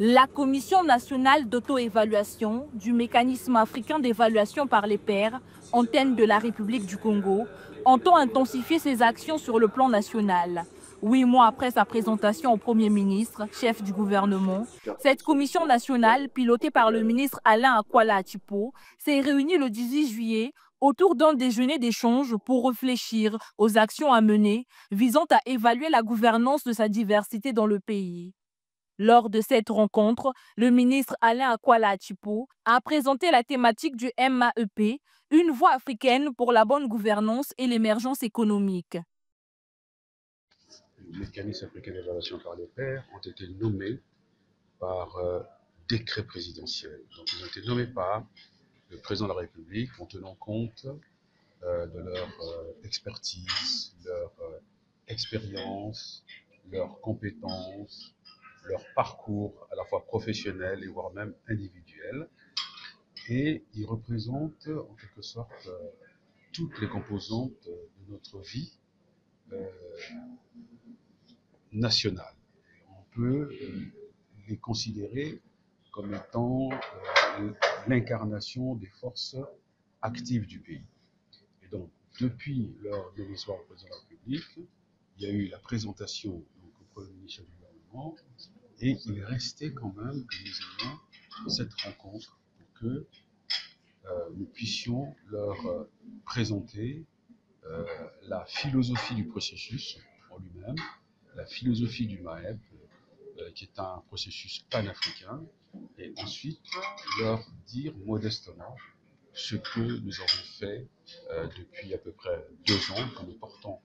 La Commission nationale d'auto-évaluation du mécanisme africain d'évaluation par les pairs, antenne de la République du Congo, entend intensifier ses actions sur le plan national. 8 mois après sa présentation au Premier ministre, chef du gouvernement, cette commission nationale, pilotée par le ministre Alain Akwala Achipo, s'est réunie le 18 juillet autour d'un déjeuner d'échange pour réfléchir aux actions à mener visant à évaluer la gouvernance de sa diversité dans le pays. Lors de cette rencontre, le ministre Alain Akwala Achipo a présenté la thématique du MAEP, une voie africaine pour la bonne gouvernance et l'émergence économique. Les mécanismes africains d'évaluation par les pairs ont été nommés par décret présidentiel. Donc ils ont été nommés par le président de la République en tenant compte de leur expertise, leur expérience, leurs compétences, leur parcours à la fois professionnel et voire même individuel. Et ils représentent en quelque sorte toutes les composantes de notre vie nationale. On peut les considérer comme étant l'incarnation des forces actives du pays. Et donc, depuis leur nomination au président de la République, il y a eu la présentation donc, au Premier ministre du gouvernement, et il restait quand même que nous ayons cette rencontre pour que nous puissions leur présenter la philosophie du processus en lui-même, la philosophie du MAEP, qui est un processus panafricain, et ensuite leur dire modestement ce que nous avons fait depuis à peu près 2 ans que nous portons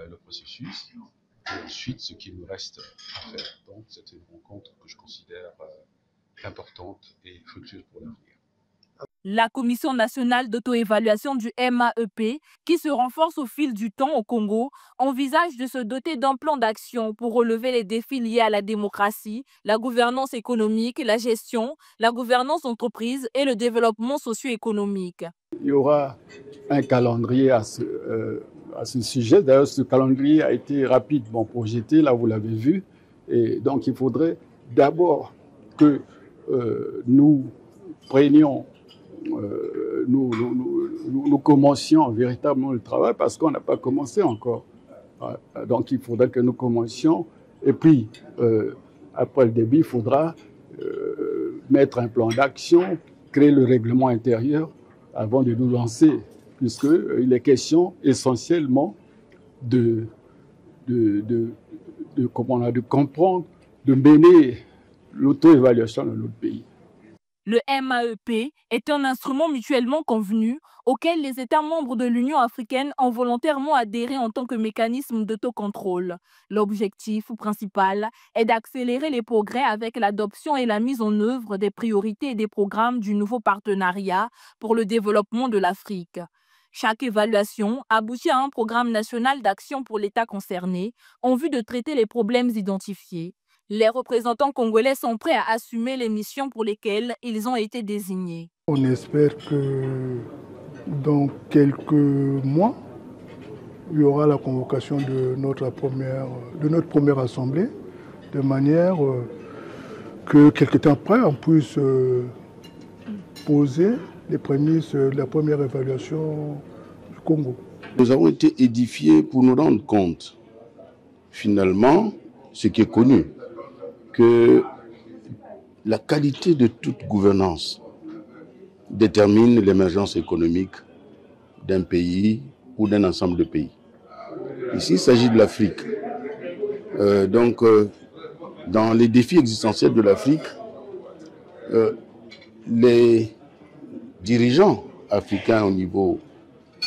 le processus, et ensuite ce qu'il nous reste à faire. Donc c'est une rencontre que je considère importante et fructueuse pour l'avenir. La Commission nationale d'auto-évaluation du MAEP, qui se renforce au fil du temps au Congo, envisage de se doter d'un plan d'action pour relever les défis liés à la démocratie, la gouvernance économique, la gestion, la gouvernance d'entreprise et le développement socio-économique. Il y aura un calendrier à ce sujet. D'ailleurs, ce calendrier a été rapidement projeté, là vous l'avez vu. Et donc il faudrait d'abord que nous prenions nous commencions véritablement le travail parce qu'on n'a pas commencé encore. Donc il faudrait que nous commencions et puis après le début, il faudra mettre un plan d'action, créer le règlement intérieur avant de nous lancer, puisqu'il est question essentiellement de comprendre, de mener l'auto-évaluation dans notre pays. Le MAEP est un instrument mutuellement convenu auquel les États membres de l'Union africaine ont volontairement adhéré en tant que mécanisme d'autocontrôle. L'objectif principal est d'accélérer les progrès avec l'adoption et la mise en œuvre des priorités et des programmes du nouveau partenariat pour le développement de l'Afrique. Chaque évaluation aboutit à un programme national d'action pour l'État concerné en vue de traiter les problèmes identifiés. Les représentants congolais sont prêts à assumer les missions pour lesquelles ils ont été désignés. On espère que dans quelques mois, il y aura la convocation de notre première assemblée, de manière que quelque temps après, on puisse poser les prémices de la première évaluation du Congo. Nous avons été édifiés pour nous rendre compte, finalement, ce qui est connu, que la qualité de toute gouvernance détermine l'émergence économique d'un pays ou d'un ensemble de pays. Ici, il s'agit de l'Afrique. Dans les défis existentiels de l'Afrique, les dirigeants africains au niveau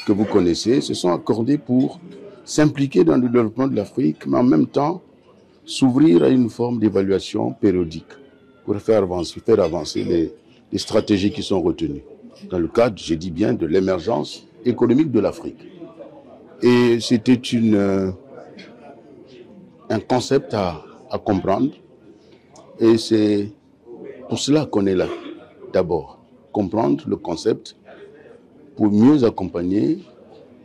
que vous connaissez se sont accordés pour s'impliquer dans le développement de l'Afrique, mais en même temps s'ouvrir à une forme d'évaluation périodique pour faire avancer les stratégies qui sont retenues. Dans le cadre, je dis bien, de l'émergence économique de l'Afrique. Et c'était un concept à comprendre. Et c'est pour cela qu'on est là, d'abord. Comprendre le concept pour mieux accompagner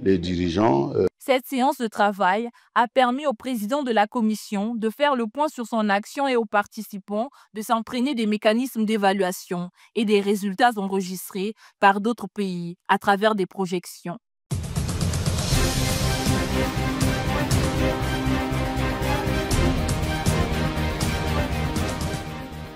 les dirigeants. Cette séance de travail a permis au président de la commission de faire le point sur son action et aux participants de s'imprégner des mécanismes d'évaluation et des résultats enregistrés par d'autres pays à travers des projections.